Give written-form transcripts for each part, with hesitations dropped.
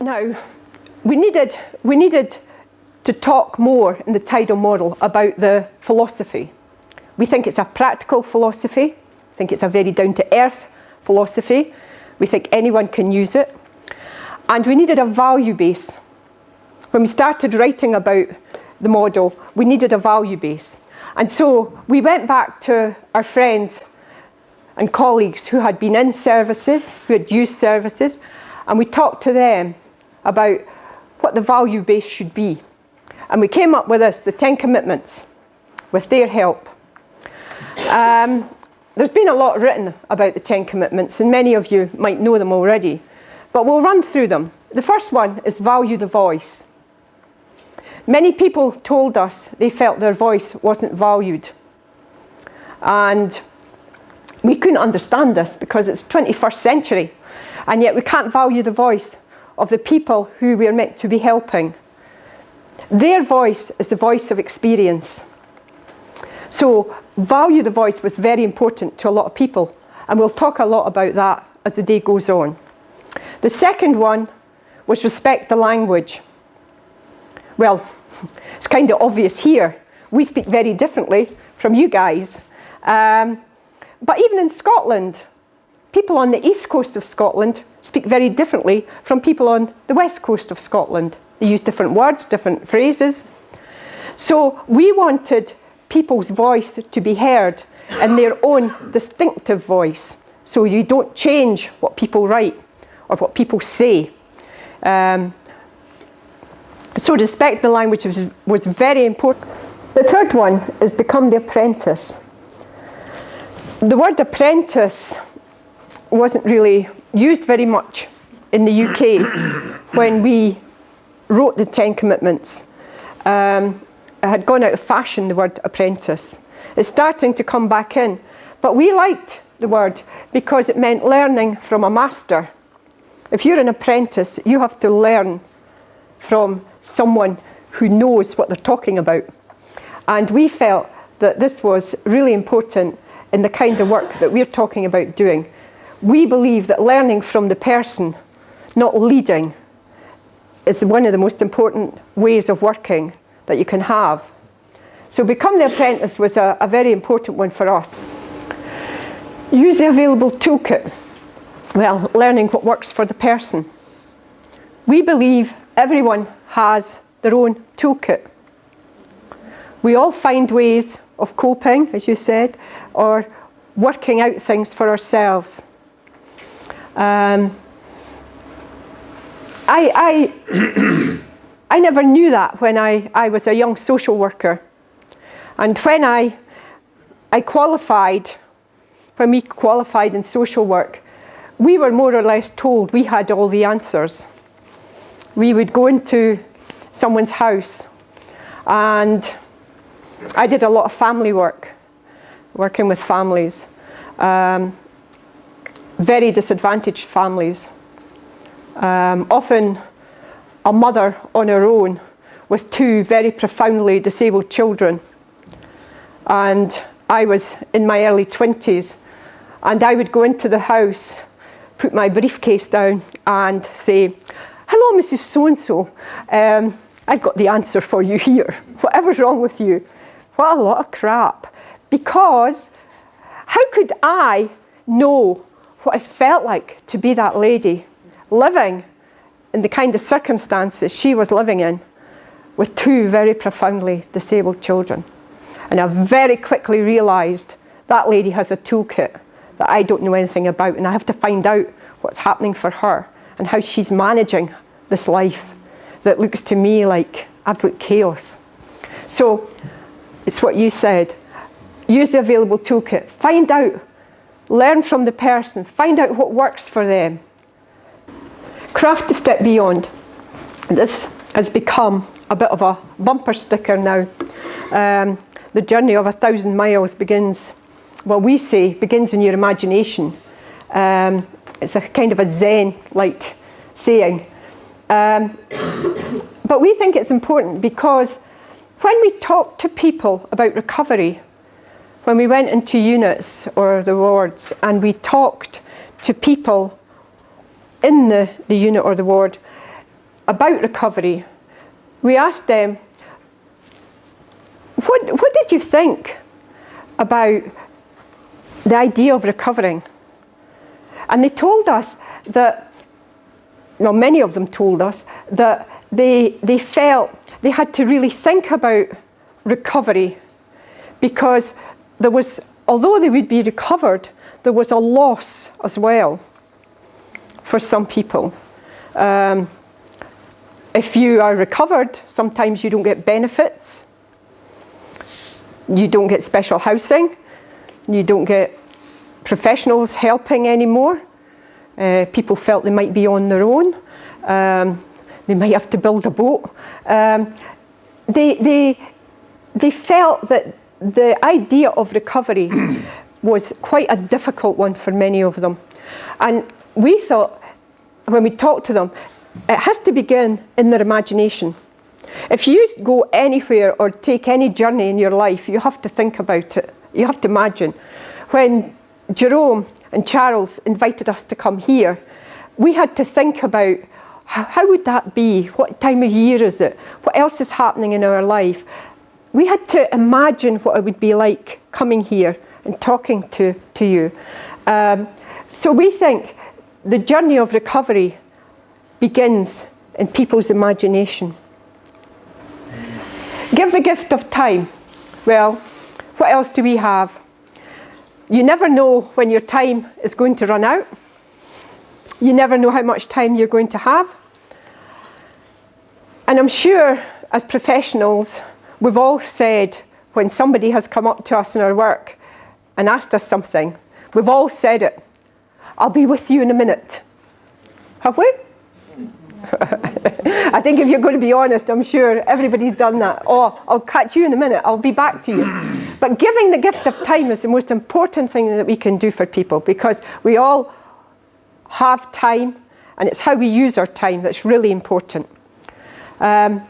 Now, we needed to talk more in the Tidal model about the philosophy. We think it's a practical philosophy. We think it's a very down-to-earth philosophy. We think anyone can use it. And we needed a value base. When we started writing about the model, we needed a value base. And so we went back to our friends and colleagues who had been in services, who had used services, and we talked to them about what the value base should be. And we came up with this, the 10 commitments, with their help. There's been a lot written about the 10 commitments, and many of you might know them already, but we'll run through them. The first one is value the voice. Many people told us they felt their voice wasn't valued. And we couldn't understand this because it's 21st century, and yet we can't value the voice of the people who we're meant to be helping. Their voice is the voice of experience. So value the voice was very important to a lot of people, and we'll talk a lot about that as the day goes on. The second one was respect the language. Well, it's kind of obvious here. We speak very differently from you guys. But even in Scotland, people on the east coast of Scotland speak very differently from people on the west coast of Scotland. They use different words, different phrases. So we wanted people's voice to be heard in their own distinctive voice. So you don't change what people write or what people say. So respect the language was very important. The third one is become the apprentice. The word apprentice wasn't really used very much in the UK when we wrote the 10 commitments. It had gone out of fashion, the word apprentice. It's starting to come back in, but we liked the word because it meant learning from a master. If you're an apprentice, you have to learn from someone who knows what they're talking about. And we felt that this was really important in the kind of work that we're talking about doing. We believe that learning from the person, not leading, is one of the most important ways of working that you can have. So become the apprentice was a very important one for us. Use the available toolkit. Well, learning what works for the person. We believe everyone has their own toolkit. We all find ways of coping, as you said, or working out things for ourselves. I never knew that when I was a young social worker. And when I qualified, when we qualified in social work, we were more or less told we had all the answers. We would go into someone's house, and I did a lot of family work, working with families, very disadvantaged families, often a mother on her own with two very profoundly disabled children. And I was in my early 20s, and I would go into the house, put my briefcase down and say, "Hello, Mrs. So-and-so, I've got the answer for you here. Whatever's wrong with you." What a lot of crap. Because how could I know what it felt like to be that lady living in the kind of circumstances she was living in with two very profoundly disabled children? And I very quickly realised that lady has a toolkit that I don't know anything about, and I have to find out what's happening for her and how she's managing this life that looks to me like absolute chaos. So it's what you said. Use the available toolkit. Find out, learn from the person, find out what works for them. Craft the step beyond. This has become a bit of a bumper sticker now. The journey of 1,000 miles begins, well, we say, begins in your imagination. It's a kind of a Zen-like saying. But we think it's important because when we talk to people about recovery, when we went into units or the wards and we talked to people in the unit or the ward, about recovery, we asked them, what did you think about the idea of recovering? And they told us that, well, many of them told us that they felt they had to really think about recovery, because there was, although they would be recovered, there was a loss as well for some people. If you are recovered, sometimes you don't get benefits, you don't get special housing, you don't get professionals helping anymore. People felt they might be on their own. They might have to build a boat. They felt that the idea of recovery was quite a difficult one for many of them. And we thought, when we talked to them, it has to begin in their imagination. If you go anywhere or take any journey in your life, you have to think about it. You have to imagine. When Jerome and Charles invited us to come here, we had to think about how would that be? What time of year is it? What else is happening in our life? We had to imagine what it would be like coming here and talking to you. So we think the journey of recovery begins in people's imagination. Give the gift of time. Well, what else do we have? You never know when your time is going to run out. You never know how much time you're going to have. And I'm sure as professionals, we've all said, when somebody has come up to us in our work and asked us something, we've all said it. I'll be with you in a minute. Have we? I think if you're going to be honest, I'm sure everybody's done that. Oh, I'll catch you in a minute, I'll be back to you. But giving the gift of time is the most important thing that we can do for people, because we all have time, and it's how we use our time that's really important. When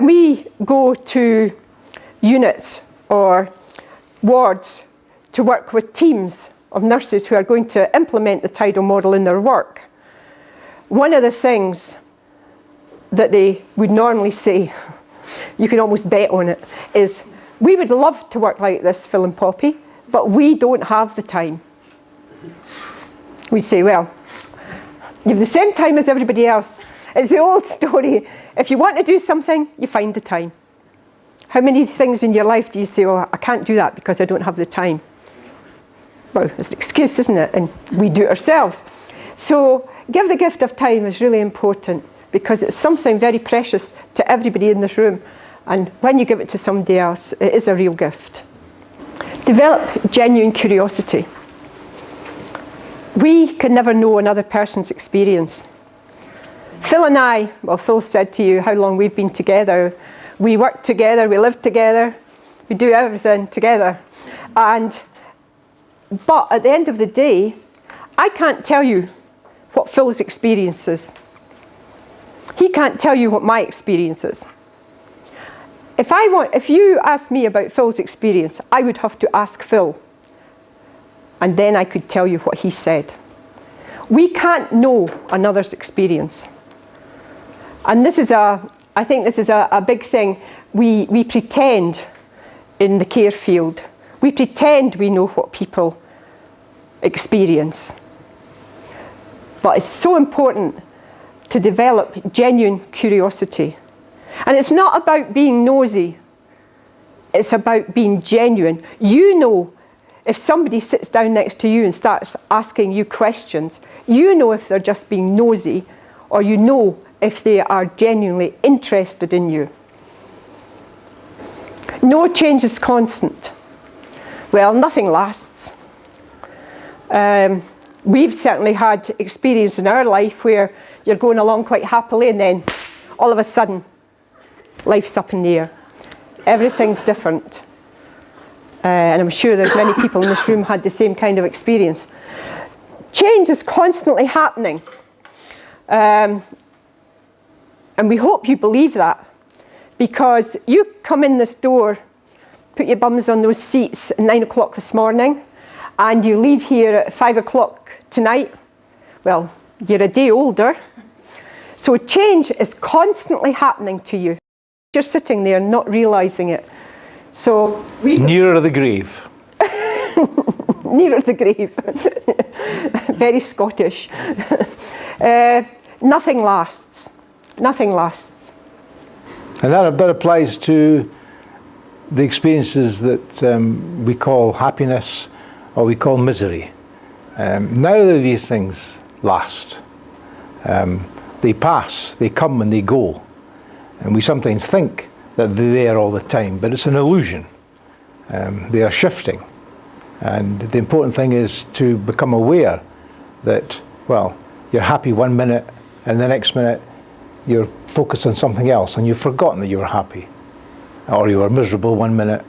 we go to units or wards to work with teams of nurses who are going to implement the Tidal model in their work, one of the things that they would normally say, you can almost bet on it, is, we would love to work like this, Phil and Poppy, but we don't have the time. We'd say, well, you have the same time as everybody else. It's the old story. If you want to do something, you find the time. How many things in your life do you say, oh, I can't do that because I don't have the time? Well, it's an excuse, isn't it? And we do it ourselves. So give the gift of time is really important, because it's something very precious to everybody in this room. And when you give it to somebody else, it is a real gift. Develop genuine curiosity. We can never know another person's experience. Phil and I, well, Phil said to you how long we've been together. We work together, we live together, we do everything together. But at the end of the day, I can't tell you what Phil's experience is. He can't tell you what my experience is. If you asked me about Phil's experience, I would have to ask Phil, and then I could tell you what he said. We can't know another's experience. And I think this is a big thing. We pretend in the care field. We pretend we know what people experience. But it's so important to develop genuine curiosity. And it's not about being nosy. It's about being genuine. You know, if somebody sits down next to you and starts asking you questions, you know if they're just being nosy, or you know if they are genuinely interested in you. No change is constant. Well, nothing lasts. We've certainly had experience in our life where you're going along quite happily, and then all of a sudden, life's up in the air. Everything's different. And I'm sure there's many people in this room had the same kind of experience. Change is constantly happening. And we hope you believe that, because you come in this door, put your bums on those seats at 9 o'clock this morning, and you leave here at 5 o'clock tonight. Well, you're a day older. So change is constantly happening to you. You're sitting there not realising it. So nearer the grave. Nearer the grave. Very Scottish. Nothing lasts. Nothing lasts. And that applies to the experiences that we call happiness or we call misery. Neither of these things last. They pass, they come and they go. And we sometimes think that they're there all the time, but it's an illusion. They are shifting. And the important thing is to become aware that, well, you're happy 1 minute and the next minute you're focused on something else and you've forgotten that you were happy. Or you were miserable 1 minute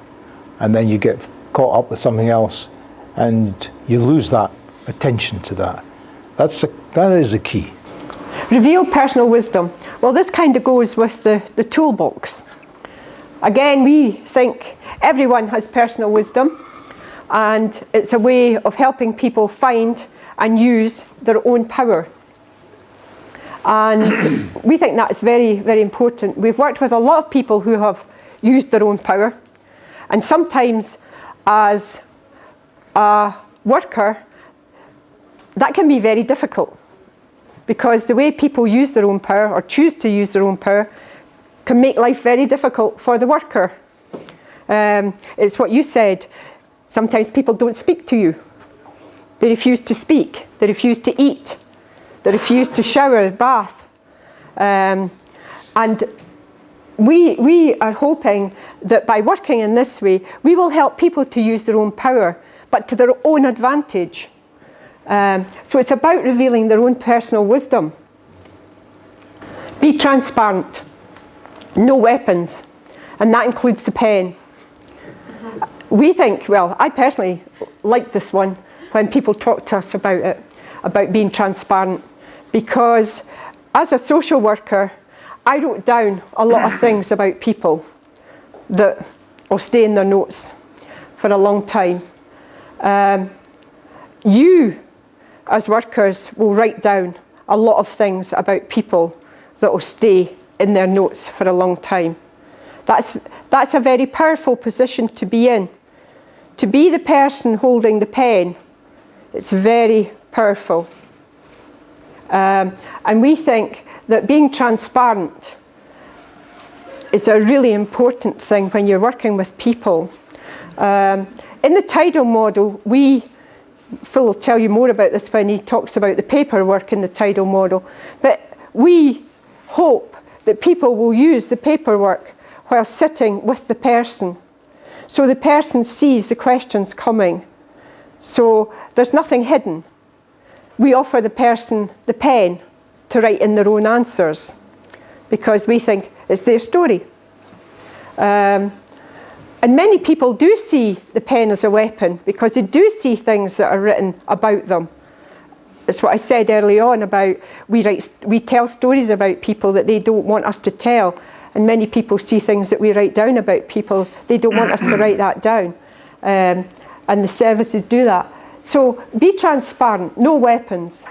and then you get caught up with something else and you lose that attention to that. That is the key. Reveal personal wisdom. Well, this kind of goes with the toolbox. Again, we think everyone has personal wisdom, and it's a way of helping people find and use their own power. And we think that's very, very important. We've worked with a lot of people who have used their own power, and sometimes as a worker, that can be very difficult, because the way people use their own power or choose to use their own power can make life very difficult for the worker. It's what you said. Sometimes people don't speak to you. They refuse to speak. They refuse to eat. They refuse to shower, bath. And we are hoping that by working in this way, we will help people to use their own power, but to their own advantage. So it's about revealing their own personal wisdom. Be transparent. No weapons. And that includes the pen. We think, well, I personally like this one when people talk to us about it, about being transparent, because as a social worker, I wrote down a lot of things about people that will stay in their notes for a long time. You, as workers, will write down a lot of things about people that will stay in their notes for a long time. That's a very powerful position to be in. To be the person holding the pen, it's very powerful. And we think that being transparent is a really important thing when you're working with people. In the Tidal model, Phil will tell you more about this when he talks about the paperwork in the Tidal model, but we hope that people will use the paperwork while sitting with the person, so the person sees the questions coming. So there's nothing hidden. We offer the person the pen to write in their own answers, because we think it's their story. And many people do see the pen as a weapon, because they do see things that are written about them. It's what I said early on about we tell stories about people that they don't want us to tell, and many people see things that we write down about people, they don't want us to write that down. And the services do that. So be transparent, no weapons.